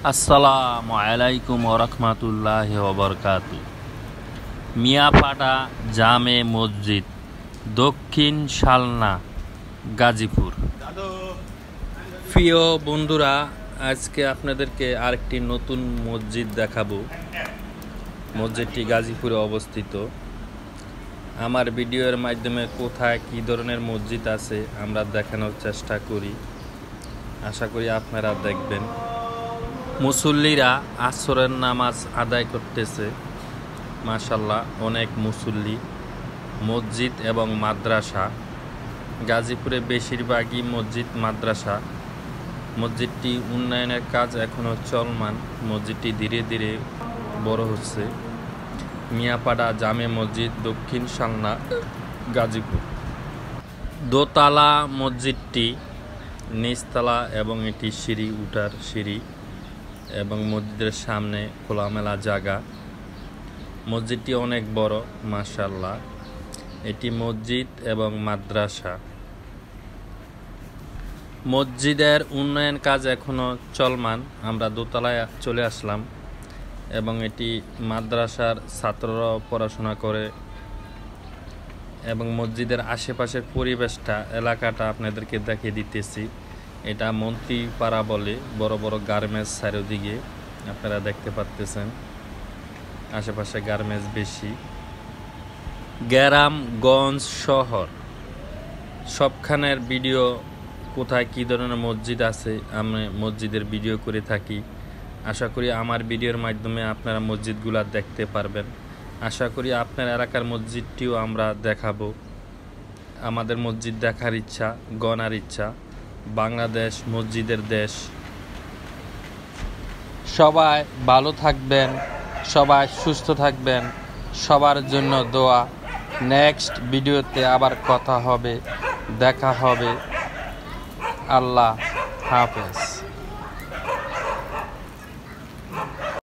আসসালামু আলাইকুম ওরহমাতুল্লাহি ওয়াবারাকাতু। মিয়াপাড়া জামে মসজিদ, দক্ষিণ শালনা, গাজীপুর। প্রিয় বন্ধুরা, আজকে আপনাদেরকে আরেকটি নতুন মসজিদ দেখাবো। মসজিদটি গাজীপুরে অবস্থিত। আমার ভিডিওর মাধ্যমে কোথায় কী ধরনের মসজিদ আছে আমরা দেখানোর চেষ্টা করি। আশা করি আপনারা দেখবেন। মুসল্লিরা আসরের নামাজ আদায় করতেছে। মাশাআল্লাহ, অনেক মুসল্লি। মসজিদ এবং মাদ্রাসা, গাজীপুরে বেশিরভাগই মসজিদ মাদ্রাসা। মসজিদটি উন্নয়নের কাজ এখনও চলমান। মসজিদটি ধীরে ধীরে বড় হচ্ছে। মিয়াপাড়া জামে মসজিদ, দক্ষিণ শালনা, গাজীপুর। দোতলা মসজিদটি, নিচতলা এবং এটি সিঁড়ি, উঠার সিঁড়ি এবং মসজিদের সামনে খোলামেলা জায়গা। মসজিদটি অনেক বড় মাশাআল্লাহ। এটি মসজিদ এবং মাদ্রাসা। মসজিদের উন্নয়ন কাজ এখনও চলমান। আমরা দোতলায় চলে আসলাম এবং এটি মাদ্রাসার ছাত্ররাও পড়াশোনা করে এবং মসজিদের আশেপাশের পরিবেশটা, এলাকাটা আপনাদেরকে দেখিয়ে দিতেছি। এটা মন্ত্রীপাড়া বলে, বড় বড় গার্মেন্টস চারিদিকে আপনারা দেখতে পাচ্ছেন। আশেপাশে গার্মেন্টস বেশি। গ্রামগঞ্জ শহর সবখানের ভিডিও, কোথায় কী ধরনের মসজিদ আছে আমি মসজিদের ভিডিও করে থাকি। আশা করি আমার ভিডিওর মাধ্যমে আপনারা মসজিদগুলো দেখতে পারবেন। আশা করি আপনার এলাকার মসজিদটিও আমরা দেখাবো। আমাদের মসজিদ দেখার ইচ্ছা, গণার ইচ্ছা। বাংলাদেশ মসজিদের দেশ। সবাই ভালো থাকবেন, সবাই সুস্থ থাকবেন, সবার জন্য দোয়া। নেক্সট ভিডিওতে আবার কথা হবে, দেখা হবে। আল্লাহ হাফেজ।